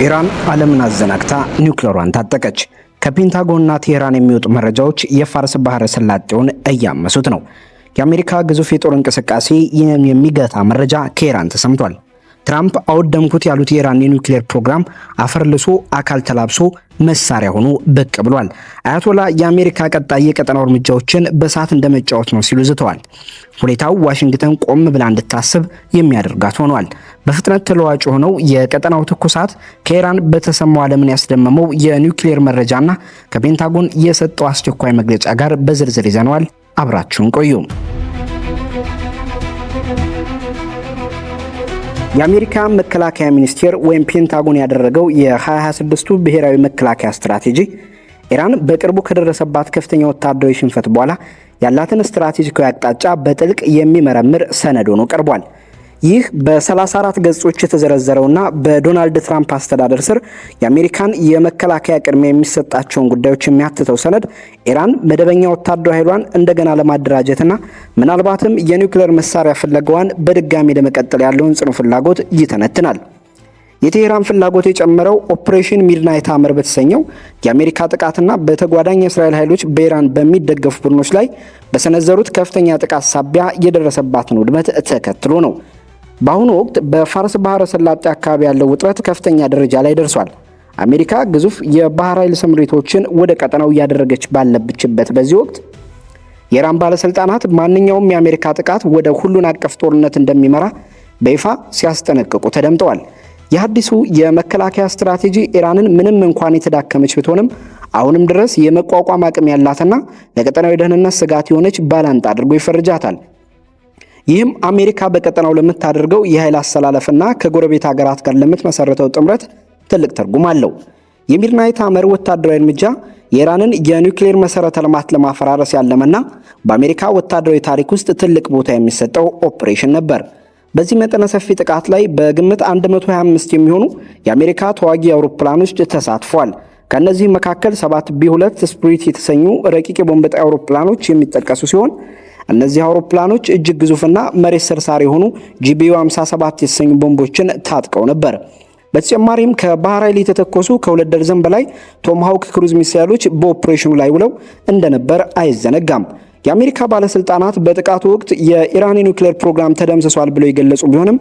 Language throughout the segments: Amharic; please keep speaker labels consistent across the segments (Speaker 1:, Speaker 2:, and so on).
Speaker 1: ኢራን ዓለምን አዘናግታ ኒውክሌሯን ታጠቀች። ከፔንታጎንና ቴህራን የሚወጡ መረጃዎች የፋርስ ባህረ ሰላጤውን እያመሱት ነው። የአሜሪካ ግዙፍ የጦር እንቅስቃሴ የሚገታ መረጃ ከኢራን ተሰምቷል። ትራምፕ አወደምኩት ያሉት የኢራን የኒውክሌር ፕሮግራም አፈር ልሶ አካል ተላብሶ መሳሪያ ሆኖ ብቅ ብሏል። አያቶላ የአሜሪካ ቀጣይ የቀጠናው እርምጃዎችን በሰዓት እንደመጫወት ነው ሲሉ ዝተዋል። ሁኔታው ዋሽንግተን ቆም ብላ እንድታስብ የሚያደርጋት ሆኗል። በፍጥነት ተለዋጭ ሆነው የቀጠናው ትኩሳት ከኢራን በተሰማው ዓለምን ያስደመመው የኒውክሌር መረጃና ከፔንታጎን የሰጠው አስቸኳይ መግለጫ ጋር በዝርዝር ይዘነዋል። አብራችሁን ቆዩ። የአሜሪካ መከላከያ ሚኒስቴር ወይም ፔንታጎን ያደረገው የ2026ቱ ብሔራዊ መከላከያ ስትራቴጂ ኢራን በቅርቡ ከደረሰባት ከፍተኛ ወታደራዊ ሽንፈት በኋላ ያላትን ስትራቴጂካዊ አቅጣጫ በጥልቅ የሚመረምር ሰነድ ሆኖ ቀርቧል። ይህ በ34 ገጾች የተዘረዘረውና በዶናልድ ትራምፕ አስተዳደር ስር የአሜሪካን የመከላከያ ቅድሚያ የሚሰጣቸውን ጉዳዮች የሚያትተው ሰነድ ኢራን መደበኛ ወታደራዊ ኃይሏን እንደገና ለማደራጀትና ምናልባትም የኒውክሌር መሳሪያ ፍለጋዋን በድጋሚ ለመቀጠል ያለውን ጽኑ ፍላጎት ይተነትናል። የቴህራን ፍላጎት የጨመረው ኦፕሬሽን ሚድናይት ሀመር በተሰኘው የአሜሪካ ጥቃትና በተጓዳኝ የእስራኤል ኃይሎች በኢራን በሚደገፉ ቡድኖች ላይ በሰነዘሩት ከፍተኛ ጥቃት ሳቢያ የደረሰባትን ውድመት ተከትሎ ነው። በአሁኑ ወቅት በፋርስ ባህረ ሰላጤ አካባቢ ያለው ውጥረት ከፍተኛ ደረጃ ላይ ደርሷል። አሜሪካ ግዙፍ የባህር ኃይል ስምሪቶችን ወደ ቀጠናው እያደረገች ባለችበት በዚህ ወቅት የኢራን ባለስልጣናት ማንኛውም የአሜሪካ ጥቃት ወደ ሁሉን አቀፍ ጦርነት እንደሚመራ በይፋ ሲያስጠነቅቁ ተደምጠዋል። የአዲሱ የመከላከያ ስትራቴጂ ኢራንን ምንም እንኳን የተዳከመች ብትሆንም አሁንም ድረስ የመቋቋም አቅም ያላትና ለቀጠናዊ ደህንነት ስጋት የሆነች ባላንጣ አድርጎ ይፈርጃታል። ይህም አሜሪካ በቀጠናው ለምታደርገው የኃይል አሰላለፍና ከጎረቤት ሀገራት ጋር ለምትመሰረተው ጥምረት ትልቅ ትርጉም አለው። የሚድናይት ሀመር ወታደራዊ እርምጃ የኢራንን የኒውክሌር መሰረተ ልማት ለማፈራረስ ያለመና በአሜሪካ ወታደራዊ ታሪክ ውስጥ ትልቅ ቦታ የሚሰጠው ኦፕሬሽን ነበር። በዚህ መጠነ ሰፊ ጥቃት ላይ በግምት 125 የሚሆኑ የአሜሪካ ተዋጊ አውሮፕላኖች ተሳትፏል። ከነዚህ መካከል 7 B2 ስፕሪት የተሰኙ ረቂቅ የቦምብ ጣይ አውሮፕላኖች የሚጠቀሱ ሲሆን እነዚህ አውሮፕላኖች እጅግ ግዙፍና መሬት ሰርሳሪ የሆኑ GBU-57 የተሰኙ ቦምቦችን ታጥቀው ነበር። በተጨማሪም ከባህር ኃይል የተተኮሱ ከ2 ደርዘን በላይ ቶማሃውክ ክሩዝ ሚሳይሎች በኦፕሬሽኑ ላይ ውለው እንደነበር አይዘነጋም። የአሜሪካ ባለስልጣናት በጥቃቱ ወቅት የኢራን ኒውክሌር ፕሮግራም ተደምስሷል ብለው የገለጹ ቢሆንም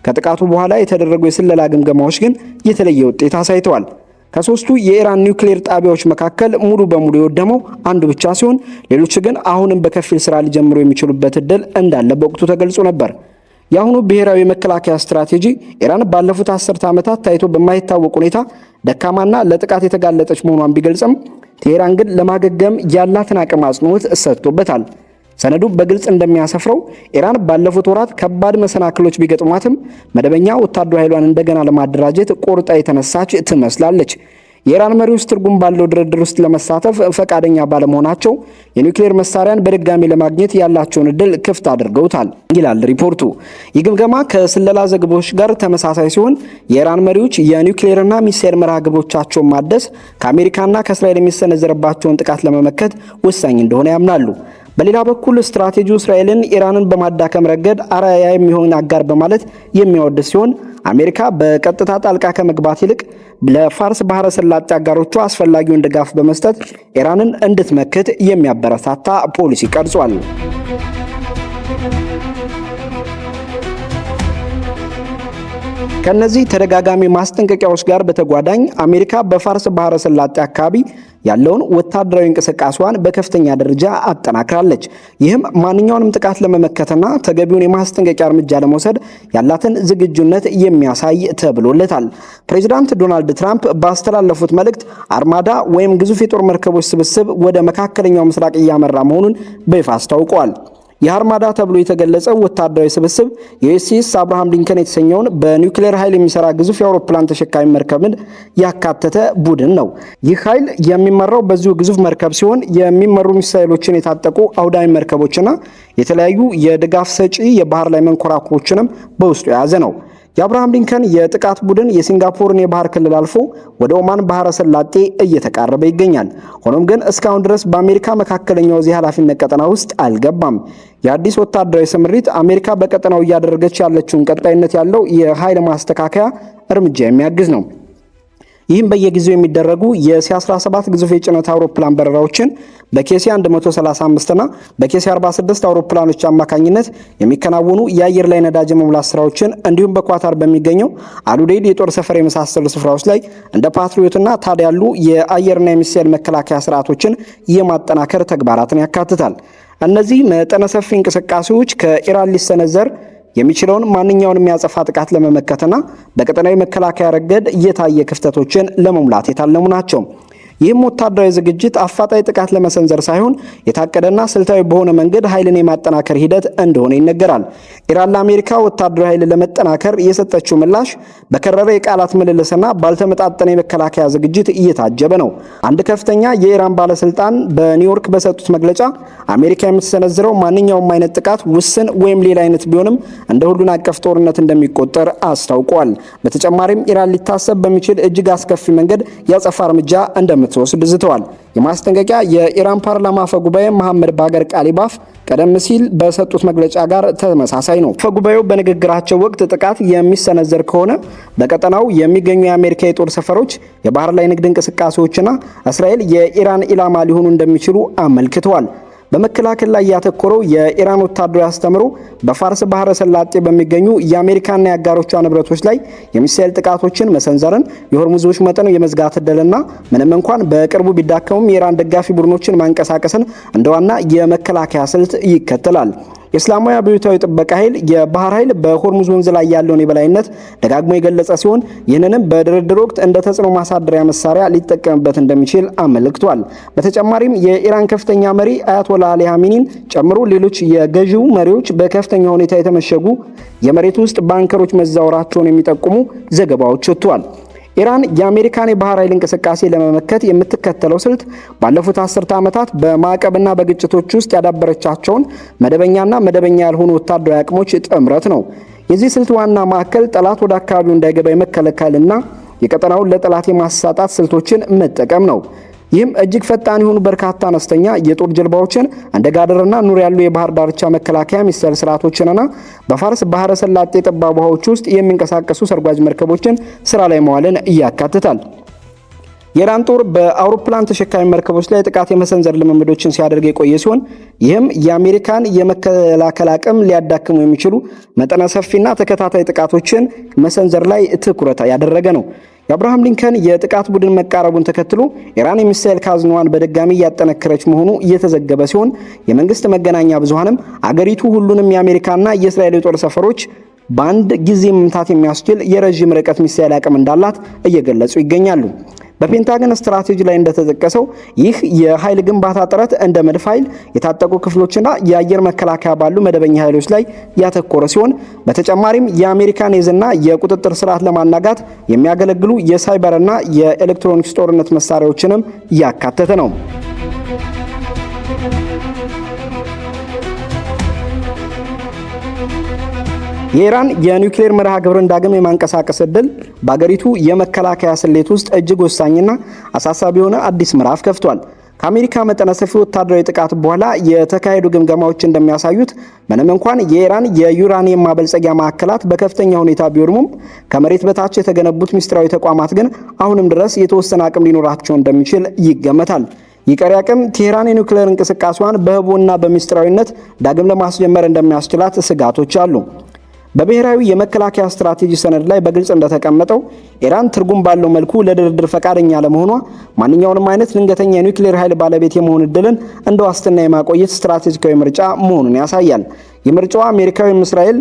Speaker 1: ከጥቃቱ በኋላ የተደረጉ የስለላ ግምገማዎች ግን የተለየ ውጤት አሳይተዋል። ከሶስቱ የኢራን ኒውክሌር ጣቢያዎች መካከል ሙሉ በሙሉ የወደመው አንዱ ብቻ ሲሆን ሌሎች ግን አሁንም በከፊል ስራ ሊጀምሩ የሚችሉበት እድል እንዳለ በወቅቱ ተገልጾ ነበር። የአሁኑ ብሔራዊ መከላከያ ስትራቴጂ ኢራን ባለፉት 10 ዓመታት ታይቶ በማይታወቅ ሁኔታ ደካማና ለጥቃት የተጋለጠች መሆኗን ቢገልጽም ቴህራን ግን ለማገገም ያላትን አቅም አጽንዖት ሰጥቶበታል። ሰነዱ በግልጽ እንደሚያሰፍረው ኢራን ባለፉት ወራት ከባድ መሰናክሎች ቢገጥሟትም መደበኛ ወታደራዊ ኃይሏን እንደገና ለማደራጀት ቆርጣ የተነሳች ትመስላለች። የኢራን መሪዎች ትርጉም ባለው ድርድር ውስጥ ለመሳተፍ ፈቃደኛ ባለመሆናቸው የኒውክሌር መሳሪያን በድጋሚ ለማግኘት ያላቸውን እድል ክፍት አድርገውታል ይላል ሪፖርቱ። የግምገማ ከስለላ ዘገባዎች ጋር ተመሳሳይ ሲሆን የኢራን መሪዎች የኒውክሌርና ሚሳኤል መርሃ ግብሮቻቸውን ማደስ ከአሜሪካና ከእስራኤል የሚሰነዘርባቸውን ጥቃት ለመመከት ወሳኝ እንደሆነ ያምናሉ። በሌላ በኩል ስትራቴጂው እስራኤልን ኢራንን በማዳከም ረገድ አርአያ የሚሆን አጋር በማለት የሚያወድስ ሲሆን አሜሪካ በቀጥታ ጣልቃ ከመግባት ይልቅ ለፋርስ ባህረ ሰላጤ አጋሮቿ አስፈላጊውን ድጋፍ በመስጠት ኢራንን እንድትመክት የሚያበረታታ ፖሊሲ ቀርጿል። ከነዚህ ተደጋጋሚ ማስጠንቀቂያዎች ጋር በተጓዳኝ አሜሪካ በፋርስ ባህረ ሰላጤ አካባቢ ያለውን ወታደራዊ እንቅስቃሴዋን በከፍተኛ ደረጃ አጠናክራለች። ይህም ማንኛውንም ጥቃት ለመመከትና ተገቢውን የማስጠንቀቂያ እርምጃ ለመውሰድ ያላትን ዝግጁነት የሚያሳይ ተብሎለታል። ፕሬዚዳንት ዶናልድ ትራምፕ ባስተላለፉት መልእክት አርማዳ ወይም ግዙፍ የጦር መርከቦች ስብስብ ወደ መካከለኛው ምስራቅ እያመራ መሆኑን በይፋ አስታውቀዋል። የአርማዳ ተብሎ የተገለጸው ወታደራዊ ስብስብ የዩኤስኤስ አብርሃም ሊንከን የተሰኘውን በኒውክሌር ኃይል የሚሰራ ግዙፍ የአውሮፕላን ተሸካሚ መርከብን ያካተተ ቡድን ነው። ይህ ኃይል የሚመራው በዚሁ ግዙፍ መርከብ ሲሆን የሚመሩ ሚሳኤሎችን የታጠቁ አውዳሚ መርከቦችና የተለያዩ የድጋፍ ሰጪ የባህር ላይ መንኮራኩሮችንም በውስጡ የያዘ ነው። የአብርሃም ሊንከን የጥቃት ቡድን የሲንጋፖርን የባህር ክልል አልፎ ወደ ኦማን ባህረ ሰላጤ እየተቃረበ ይገኛል። ሆኖም ግን እስካሁን ድረስ በአሜሪካ መካከለኛው የኃላፊነት ቀጠና ውስጥ አልገባም። የአዲስ ወታደራዊ ስምሪት አሜሪካ በቀጠናው እያደረገች ያለችውን ቀጣይነት ያለው የኃይል ማስተካከያ እርምጃ የሚያግዝ ነው። ይህም በየጊዜው የሚደረጉ የሲ-17 ግዙፍ የጭነት አውሮፕላን በረራዎችን በኬሲ-135 እና በኬሲ-46 አውሮፕላኖች አማካኝነት የሚከናወኑ የአየር ላይ ነዳጅ መሙላት ስራዎችን እንዲሁም በኳታር በሚገኘው አሉዴይድ የጦር ሰፈር የመሳሰሉ ስፍራዎች ላይ እንደ ፓትሪዮትና ታድ ያሉ የአየርና የሚሳኤል መከላከያ ስርዓቶችን የማጠናከር ተግባራትን ያካትታል። እነዚህ መጠነ ሰፊ እንቅስቃሴዎች ከኢራን ሊሰነዘር የሚችለውን ማንኛውንም ያጸፋ ጥቃት ለመመከትና በቀጠናዊ መከላከያ ረገድ እየታየ ክፍተቶችን ለመሙላት የታለሙ ናቸው። ይህም ወታደራዊ ዝግጅት አፋጣኝ ጥቃት ለመሰንዘር ሳይሆን የታቀደና ስልታዊ በሆነ መንገድ ኃይልን የማጠናከር ሂደት እንደሆነ ይነገራል። ኢራን ለአሜሪካ ወታደራዊ ኃይል ለመጠናከር የሰጠችው ምላሽ በከረረ የቃላት ምልልስና ባልተመጣጠነ የመከላከያ ዝግጅት እየታጀበ ነው። አንድ ከፍተኛ የኢራን ባለስልጣን በኒውዮርክ በሰጡት መግለጫ አሜሪካ የምትሰነዝረው ማንኛውም አይነት ጥቃት ውስን ወይም ሌላ አይነት ቢሆንም እንደ ሁሉን አቀፍ ጦርነት እንደሚቆጠር አስታውቋል። በተጨማሪም ኢራን ሊታሰብ በሚችል እጅግ አስከፊ መንገድ ያጸፋ እርምጃ እንደምትወስድ ዝተዋል። የማስጠንቀቂያ የኢራን ፓርላማ አፈ ጉባኤ መሐመድ ባገር ቃሊባፍ ቀደም ሲል በሰጡት መግለጫ ጋር ተመሳሳይ ነው። አፈ ጉባኤው በንግግራቸው ወቅት ጥቃት የሚሰነዘር ከሆነ በቀጠናው የሚገኙ የአሜሪካ የጦር ሰፈሮች፣ የባህር ላይ ንግድ እንቅስቃሴዎችና እስራኤል የኢራን ኢላማ ሊሆኑ እንደሚችሉ አመልክተዋል። በመከላከል ላይ ያተኮረው የኢራን ወታደራዊ አስተምሮ በፋርስ ባህረ ሰላጤ በሚገኙ የአሜሪካና የአጋሮቿ ንብረቶች ላይ የሚሳኤል ጥቃቶችን መሰንዘርን፣ የሆርሙዝ ወሽመጥን የመዝጋት ዕድልና ምንም እንኳን በቅርቡ ቢዳከሙም የኢራን ደጋፊ ቡድኖችን ማንቀሳቀስን እንደ ዋና የመከላከያ ስልት ይከተላል። የእስላማዊ አብዮታዊ ጥበቃ ኃይል የባህር ኃይል በሆርሙዝ ወንዝ ላይ ያለውን የበላይነት ደጋግሞ የገለጸ ሲሆን ይህንንም በድርድር ወቅት እንደ ተጽዕኖ ማሳደሪያ መሳሪያ ሊጠቀምበት እንደሚችል አመልክቷል። በተጨማሪም የኢራን ከፍተኛ መሪ አያቶላህ አሊ ኻሜኒን ጨምሮ ሌሎች የገዢው መሪዎች በከፍተኛ ሁኔታ የተመሸጉ የመሬት ውስጥ ባንከሮች መዛወራቸውን የሚጠቁሙ ዘገባዎች ወጥተዋል። ኢራን የአሜሪካን የባህር ኃይል እንቅስቃሴ ለመመከት የምትከተለው ስልት ባለፉት 10 ዓመታት በማዕቀብና በግጭቶች ውስጥ ያዳበረቻቸውን መደበኛና መደበኛ ያልሆኑ ወታደራዊ አቅሞች ጥምረት ነው። የዚህ ስልት ዋና ማዕከል ጠላት ወደ አካባቢው እንዳይገባ የመከላከልና የቀጠናውን ለጠላት የማሳጣት ስልቶችን መጠቀም ነው። ይህም እጅግ ፈጣን የሆኑ በርካታ አነስተኛ የጦር ጀልባዎችን እንደ ጋደርና ኑር ያሉ የባህር ዳርቻ መከላከያ ሚሳኤል ስርዓቶችንና በፋርስ ባህረ ሰላጤ ጠባብ ውሃዎች ውስጥ የሚንቀሳቀሱ ሰርጓጅ መርከቦችን ስራ ላይ መዋልን ያካትታል። የኢራን ጦር በአውሮፕላን ተሸካሚ መርከቦች ላይ ጥቃት የመሰንዘር ልምምዶችን ሲያደርግ የቆየ ሲሆን ይህም የአሜሪካን የመከላከል አቅም ሊያዳክሙ የሚችሉ መጠነ ሰፊና ተከታታይ ጥቃቶችን መሰንዘር ላይ ትኩረት ያደረገ ነው። የአብርሃም ሊንከን የጥቃት ቡድን መቃረቡን ተከትሎ ኢራን የሚሳኤል ካዝናዋን በድጋሚ እያጠነከረች መሆኑ እየተዘገበ ሲሆን የመንግስት መገናኛ ብዙሃንም አገሪቱ ሁሉንም የአሜሪካና የእስራኤል የጦር ሰፈሮች በአንድ ጊዜ መምታት የሚያስችል የረዥም ርቀት ሚሳኤል አቅም እንዳላት እየገለጹ ይገኛሉ። በፔንታገን ስትራቴጂ ላይ እንደተጠቀሰው ይህ የኃይል ግንባታ ጥረት እንደ መድፍ ኃይል፣ የታጠቁ ክፍሎችና የአየር መከላከያ ባሉ መደበኛ ኃይሎች ላይ ያተኮረ ሲሆን በተጨማሪም የአሜሪካን የዝና የቁጥጥር ስርዓት ለማናጋት የሚያገለግሉ የሳይበርና የኤሌክትሮኒክስ ጦርነት መሳሪያዎችንም ያካተተ ነው። የኢራን የኒውክሌር መርሃ ግብርን ዳግም የማንቀሳቀስ ዕድል በአገሪቱ የመከላከያ ስሌት ውስጥ እጅግ ወሳኝና አሳሳቢ የሆነ አዲስ ምዕራፍ ከፍቷል። ከአሜሪካ መጠነ ሰፊ ወታደራዊ ጥቃት በኋላ የተካሄዱ ግምገማዎች እንደሚያሳዩት ምንም እንኳን የኢራን የዩራኒየም ማበልጸጊያ ማዕከላት በከፍተኛ ሁኔታ ቢወድሙም ከመሬት በታች የተገነቡት ሚስጥራዊ ተቋማት ግን አሁንም ድረስ የተወሰነ አቅም ሊኖራቸው እንደሚችል ይገመታል። ይቀሪ አቅም ቴህራን የኒውክሌር እንቅስቃሴዋን በህቡና በሚስጥራዊነት ዳግም ለማስጀመር እንደሚያስችላት ስጋቶች አሉ። በብሔራዊ የመከላከያ ስትራቴጂ ሰነድ ላይ በግልጽ እንደተቀመጠው ኢራን ትርጉም ባለው መልኩ ለድርድር ፈቃደኛ ለመሆኗ ማንኛውንም አይነት ድንገተኛ የኒውክሌር ኃይል ባለቤት የመሆን እድልን እንደ ዋስትና የማቆየት ስትራቴጂካዊ ምርጫ መሆኑን ያሳያል። የምርጫው አሜሪካ ወይም እስራኤል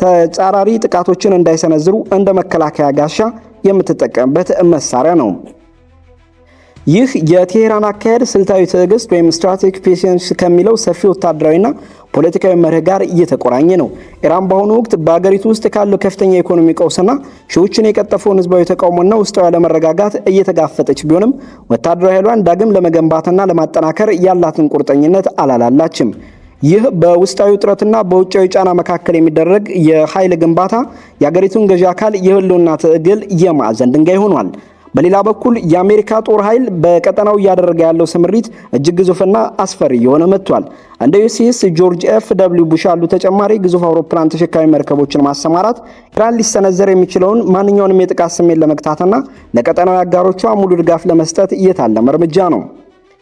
Speaker 1: ተጻራሪ ጥቃቶችን እንዳይሰነዝሩ እንደ መከላከያ ጋሻ የምትጠቀምበት መሳሪያ ነው። ይህ የቴህራን አካሄድ ስልታዊ ትዕግስት ወይም ስትራቴጂክ ፔሽንስ ከሚለው ሰፊ ወታደራዊና ፖለቲካዊ መርህ ጋር እየተቆራኘ ነው። ኢራን በአሁኑ ወቅት በአገሪቱ ውስጥ ካለው ከፍተኛ የኢኮኖሚ ቀውስና ሺዎችን የቀጠፈውን ህዝባዊ ተቃውሞና ውስጣዊ አለመረጋጋት እየተጋፈጠች ቢሆንም ወታደራዊ ኃይሏን ዳግም ለመገንባትና ለማጠናከር ያላትን ቁርጠኝነት አላላላችም። ይህ በውስጣዊ ውጥረትና በውጫዊ ጫና መካከል የሚደረግ የኃይል ግንባታ የአገሪቱን ገዢ አካል የህልውና ትግል የማዕዘን ድንጋይ ሆኗል። በሌላ በኩል የአሜሪካ ጦር ኃይል በቀጠናው እያደረገ ያለው ስምሪት እጅግ ግዙፍና አስፈሪ የሆነ መጥቷል። እንደ ዩኤስኤስ ጆርጅ ኤፍ ደብሊው ቡሽ ያሉ ተጨማሪ ግዙፍ አውሮፕላን ተሸካሚ መርከቦችን ማሰማራት ኢራን ሊሰነዘር የሚችለውን ማንኛውንም የጥቃት ስሜት ለመግታትና ለቀጠናው አጋሮቿ ሙሉ ድጋፍ ለመስጠት እየታለመ እርምጃ ነው።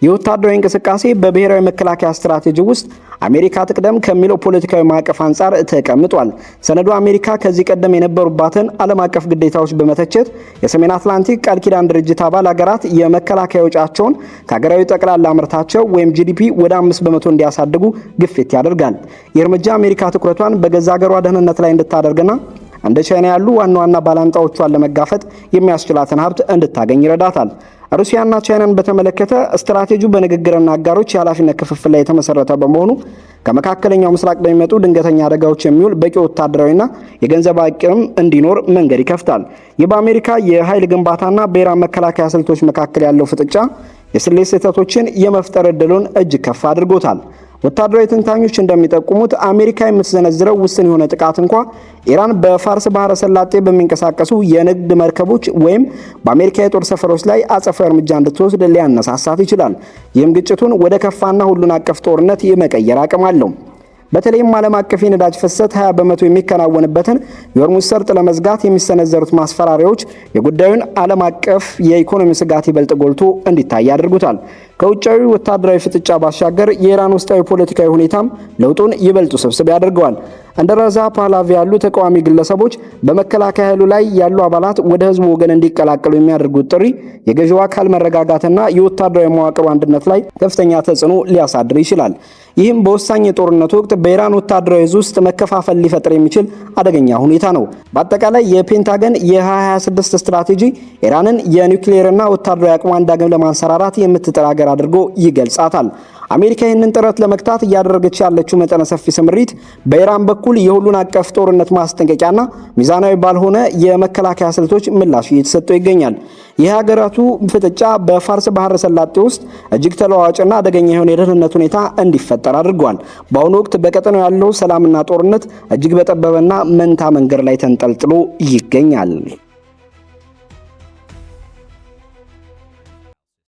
Speaker 1: የወታደራዊ እንቅስቃሴ በብሔራዊ መከላከያ ስትራቴጂ ውስጥ አሜሪካ ትቅደም ከሚለው ፖለቲካዊ ማዕቀፍ አንጻር ተቀምጧል። ሰነዱ አሜሪካ ከዚህ ቀደም የነበሩባትን ዓለም አቀፍ ግዴታዎች በመተቸት የሰሜን አትላንቲክ ቃል ኪዳን ድርጅት አባል ሀገራት የመከላከያ ወጪያቸውን ከሀገራዊ ጠቅላላ ምርታቸው ወይም ጂዲፒ ወደ 5% እንዲያሳድጉ ግፊት ያደርጋል። ይህ እርምጃ አሜሪካ ትኩረቷን በገዛ ሀገሯ ደህንነት ላይ እንድታደርግና እንደ ቻይና ያሉ ዋና ዋና ባላንጣዎቿን ለመጋፈጥ የሚያስችላትን ሀብት እንድታገኝ ይረዳታል። ሩሲያና ቻይናን በተመለከተ ስትራቴጂው በንግግርና አጋሮች የኃላፊነት ክፍፍል ላይ የተመሰረተ በመሆኑ ከመካከለኛው ምስራቅ በሚመጡ ድንገተኛ አደጋዎች የሚውል በቂ ወታደራዊና የገንዘብ አቅም እንዲኖር መንገድ ይከፍታል። ይህ በአሜሪካ የኃይል ግንባታና በኢራን መከላከያ ስልቶች መካከል ያለው ፍጥጫ የስሌት ስህተቶችን የመፍጠር ዕድሉን እጅግ ከፍ አድርጎታል። ወታደራዊ ተንታኞች እንደሚጠቁሙት አሜሪካ የምትሰነዝረው ውስን የሆነ ጥቃት እንኳ ኢራን በፋርስ ባህረ ሰላጤ በሚንቀሳቀሱ የንግድ መርከቦች ወይም በአሜሪካ የጦር ሰፈሮች ላይ አጸፋዊ እርምጃ እንድትወስድ ሊያነሳሳት ይችላል። ይህም ግጭቱን ወደ ከፋና ሁሉን አቀፍ ጦርነት የመቀየር አቅም አለው። በተለይም ዓለም አቀፍ የነዳጅ ፍሰት 20% የሚከናወንበትን የሆርሙዝ ሰርጥ ለመዝጋት የሚሰነዘሩት ማስፈራሪያዎች የጉዳዩን ዓለም አቀፍ የኢኮኖሚ ስጋት ይበልጥ ጎልቶ እንዲታይ ያደርጉታል። ከውጫዊ ወታደራዊ ፍጥጫ ባሻገር የኢራን ውስጣዊ ፖለቲካዊ ሁኔታም ለውጡን ይበልጥ ውስብስብ ያደርገዋል። እንደ ረዛ ፓህላቪ ያሉ ተቃዋሚ ግለሰቦች በመከላከያ ኃይሉ ላይ ያሉ አባላት ወደ ህዝቡ ወገን እንዲቀላቀሉ የሚያደርጉት ጥሪ የገዢው አካል መረጋጋትና የወታደራዊ መዋቅሩ አንድነት ላይ ከፍተኛ ተጽዕኖ ሊያሳድር ይችላል። ይህም በወሳኝ የጦርነት ወቅት በኢራን ወታደራዊ ዕዝ ውስጥ መከፋፈል ሊፈጥር የሚችል አደገኛ ሁኔታ ነው። በአጠቃላይ የፔንታገን የ2026 ስትራቴጂ ኢራንን የኒውክሌርና ወታደራዊ አቅሟን ዳግም ለማንሰራራት የምትጥር ሀገር አድርጎ ይገልጻታል። አሜሪካ ይህንን ጥረት ለመግታት እያደረገች ያለችው መጠነ ሰፊ ስምሪት በኢራን በኩል የሁሉን አቀፍ ጦርነት ማስጠንቀቂያና ሚዛናዊ ባልሆነ የመከላከያ ስልቶች ምላሽ እየተሰጠው ይገኛል። የሀገራቱ ፍጥጫ በፋርስ ባህረ ሰላጤ ውስጥ እጅግ ተለዋዋጭና አደገኛ የሆነ የደህንነት ሁኔታ እንዲፈጠር አድርጓል። በአሁኑ ወቅት በቀጠናው ያለው ሰላምና ጦርነት እጅግ በጠበበና መንታ መንገድ ላይ ተንጠልጥሎ ይገኛል።